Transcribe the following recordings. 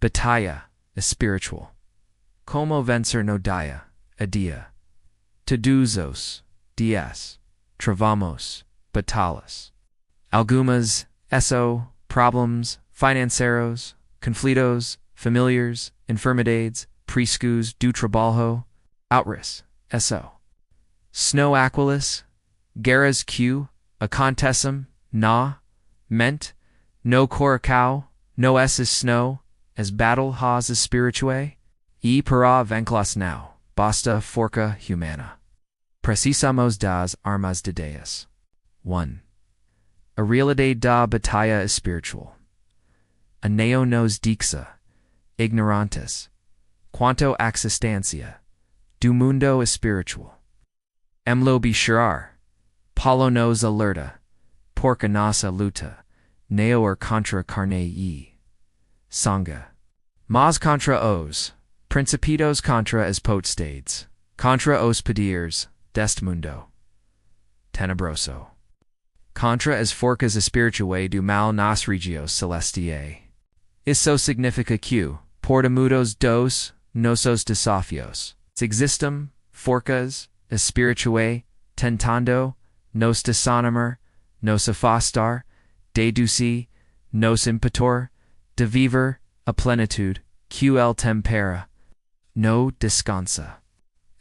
Batalha Espiritual. Como vencer no dia a dia. Todos os dias travamos batalhas. Algumas problemas financeiros, conflitos, familiares, enfermidades, priscos do trabalho, outras, snow aqualis, guerras que acontecem na mente, no coração, no esses snow, as batalhas espirituais, e para vencê-las não, basta força humana. Precisamos das armas de Deus. 1. A realidade da batalha espiritual. A neo nos dixa, ignorantes, quanto à existência do mundo espiritual. Emlo bichar, Paulo nos alerta, porque nossa luta, não é contra carne e sangue, mas contra os principados, contra as potestades, contra os poderes deste mundo tenebroso, contra as forças espirituais do mal nas regiões celestiais. Isso significa que, por muitos dos nossos desafios, existem forças espirituais tentando nos desanimar, nos afastar, deduzir, nos impedir de viver a plenitude que ele tempera, no descansa.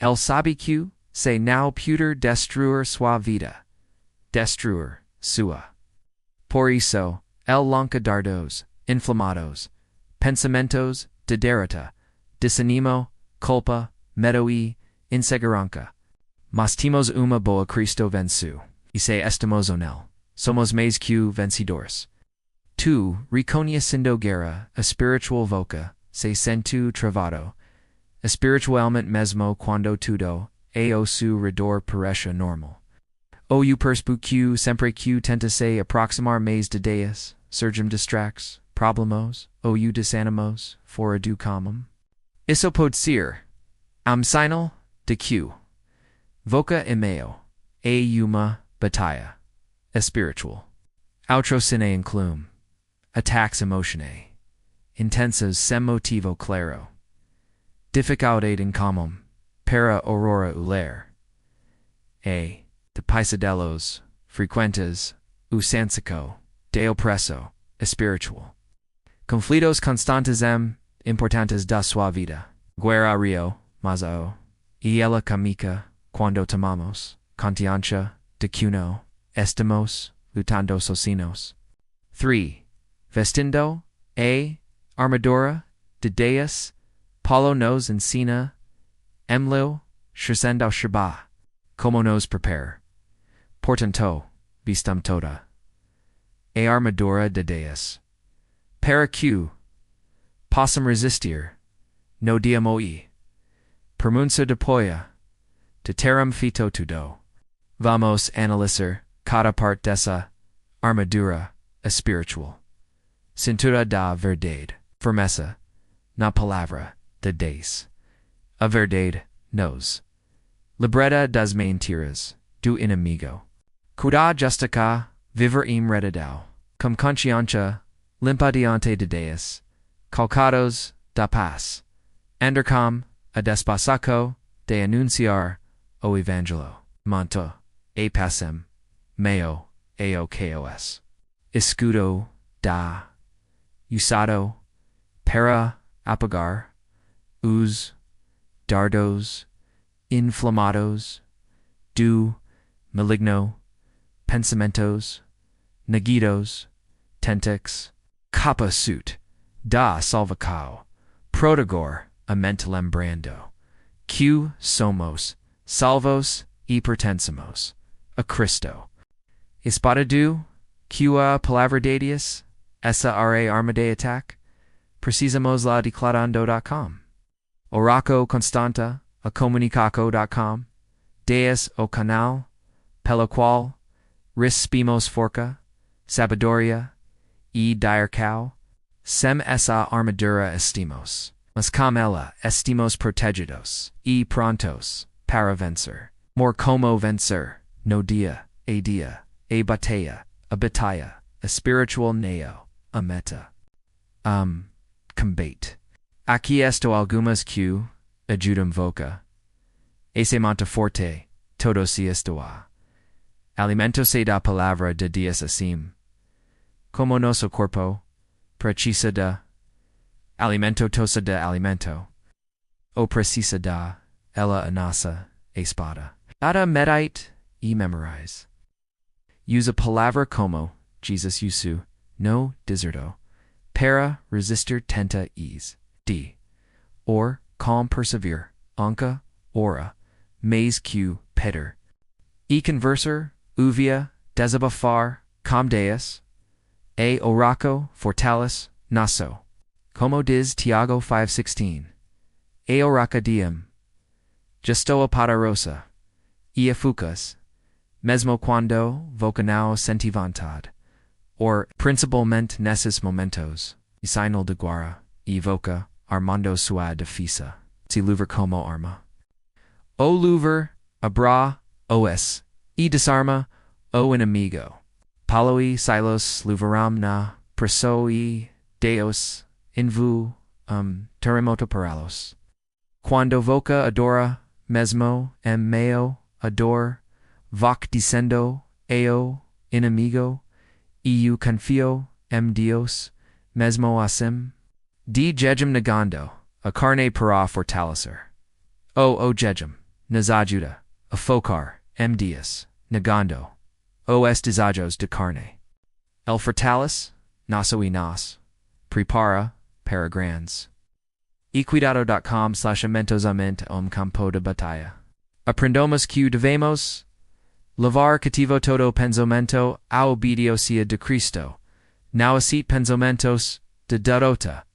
Ele sabe que, se não puder destruir sua vida, destruir sua. Por isso, ele lança dardos inflamados, pensamentos de derrota, desanimo, culpa, medo e insegurança. Mas temos uma boa Cristo venceu, e se estamos nele, somos mais que vencedores. Tu, reconhecendo guerra, espiritual voca, se sento travado, espiritualmente mesmo quando tudo, ao seu redor parece normal. O percebo que sempre que tenta se aproximar mais de Deus, surgem distrax, problemos, desanimos, fora do comum. Isso pode ser sinal de que voca e meio a uma batalha espiritual. Outro sine inclum, ataques emocionais, intensos sem motivo claro, dificuldade em comum, para aurora uler, de pesadelos frequentes, o sensico, de opresso espiritual. Conflitos constantes importantes da sua vida. Guerra rio, mas e ela camica, quando tomamos confiança de que no estamos lutando sozinhos. 3. Vestindo a armadura de Deus, Paulo nos ensina, emlo, sendo Shabbat, como nos prepara. Portanto, vistam toda a armadura de Deus, para que possam resistir no dia moi, permanso de poia, de terem feito tudo. Vamos analisar cada parte dessa armadura espiritual. Cintura da verdade, firmeza na palavra de Deus. A verdade nos libreta das mentiras do inimigo. Cuida justifica viver retidão, com consciência limpa diante de Deus, calcados da paz, andar com a despasaco de anunciar o evangelho, manto, e passem, meio, aokos. Escudo da usado para apagar os dardos inflamados do maligno, pensamentos negativos, tentix, capacit da salvação, protegor a mente lembrando, que somos salvos e pertencemos a Cristo. Espada do que a palavra de Deus, essa arma de ataque, precisamos lá declarando.com. Oraco constanta a comunicaco.com, Deus o canal, pelo qual recebemos força, sabedoria e dircão, sem essa armadura estimos, mas com ela estimos protegidos e prontos para vencer. More como vencer, no dia, a batalha, espiritual neo, a meta. Combate. Aqui esto algumas que ajudam voca. Ese forte, todos se estoa. Alimento-se da palavra de Deus assim. Como nosso corpo, precisa de alimento tosa de alimento. O precisa da, ela a nossa espada. Ada medite e memorize. Use a palavra como, Jesus usou, no deserto, para resistir tenta ease. D. Or, calm persevere, anca, ora, mais que, Peter. E converser, uvia, desabafar, com Deus, e oraco, fortalece, naso. Como diz Tiago 5:16. E oraca diem. Gesto a poderosa. E eficaz. Mesmo quando vocanao senti vontade. Or, principalmente nesses momentos, e sinal de guerra, e voca, armando sua defesa. Se louver como arma. O louver, abra, os, e desarma, o inimigo. Paulo e Silas louvaram na preso e Deus, invu, terremoto paralos. Quando voca adora, mesmo, meo, ador, voc dicendo, eo, inimigo, eu confio, Deus, mesmo assim. D jejum negando, a carne para fortalecer. O jejum, nas ajuda, a focar, Deus, negando, os desajos de carne. El fortalece, nosso e nos, prepara, para grandes. ecuidado.com/amentosamente campo de batalla. Aprendamos que devemos lavar cativo todo pensamento a obediencia de Cristo, não aceit pensamentos de derrota,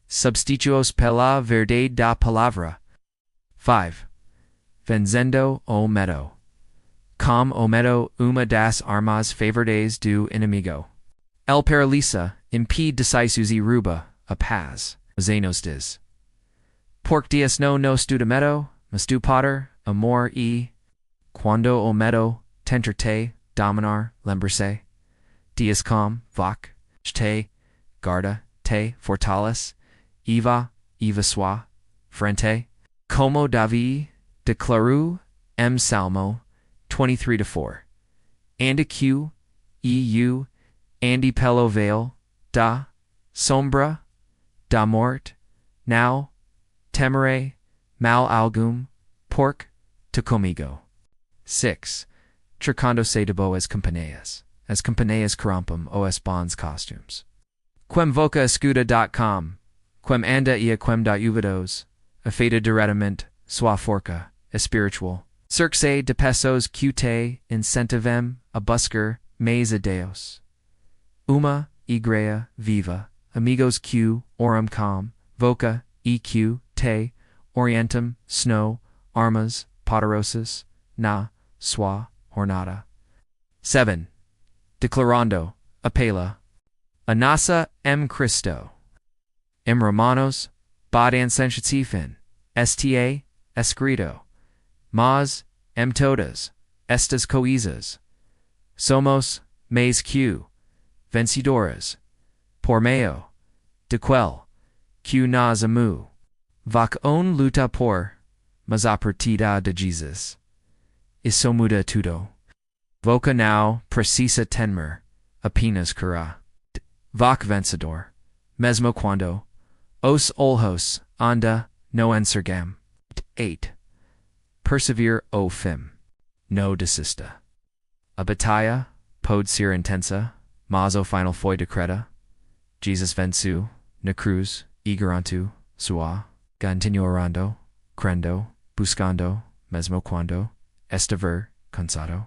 substituos pela verdade da palavra. 5. Vencendo o medo. Com o medo uma das armas favoritas do inimigo. El paralisa, impede decisos e rouba a paz. Zenos diz. Porque Deus no nos do medo, mas do poder, amor e, quando o medo tentar te dominar, lembre-se. Deus com, voc, te, guarda, te, fortalece, eva sua, frente, como Davi declarou, Salmo 23:4. Ande que, eu, ande pelo veil, da, sombra, da morte, não, temerei, mal algum, porque, tu comigo. 6. Trocando-se de boas companhias. As companhias corrompem os bons costumes. Quem voca escuda.com. Quem anda e a quem dá uvados. Afeita diretamente, sua forca, espiritual. Cerque de pessoas que te incentivem a buscar mais a Deus. Uma igreja viva, amigos que oram com, voca e que te orientam snow, armas poderosas, na sua jornada. 7. Declarando, apela, a nossa Cristo. Romanos, badan sensitifin, sta, escrito, mas, todas, estas coisas. Somos, mais que, vencedoras, por meio, de quel, que nos amou. Voc on luta por, mas a partida de Jesus. Isso muda tudo. Voca não precisa temer, apenas cura. Voc vencedor, mesmo quando, os olhos anda no enxergam. 8. Persevere o fim. No desista. A batalha pode ser intensa, mas o final foi decreta. Jesus venceu, na cruz, e garantiu, sua, continuando, crendo, buscando, mesmo quando, estiver cansado.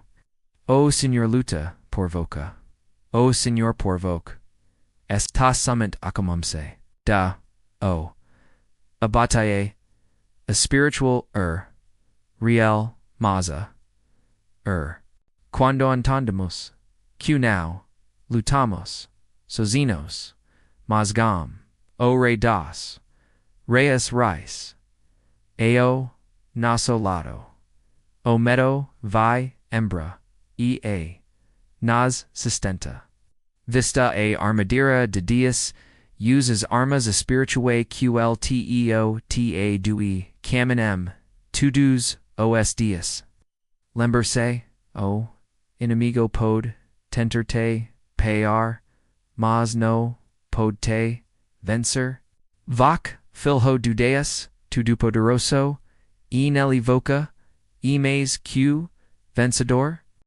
O Senhor luta por voca. O Senhor por voc. Está somente acomum-se. Da, o. A batalha, espiritual real, maza, Quando entendemos, que now, lutamos, sozinhos, mas gam, o rei das, reis rais, ao nosso lado, o medo vai embra, nas sustenta. Vista a armadilha de Deus, use as armas espirituae qlteo ta dui, camen m, todos, os dias. Lembrar-se, o, inimigo pode, tentar-te, pear, mas no, pode te, vencer. Vac, filho do Deus, tudo poderoso, e nele voca, e mais q, vencedor.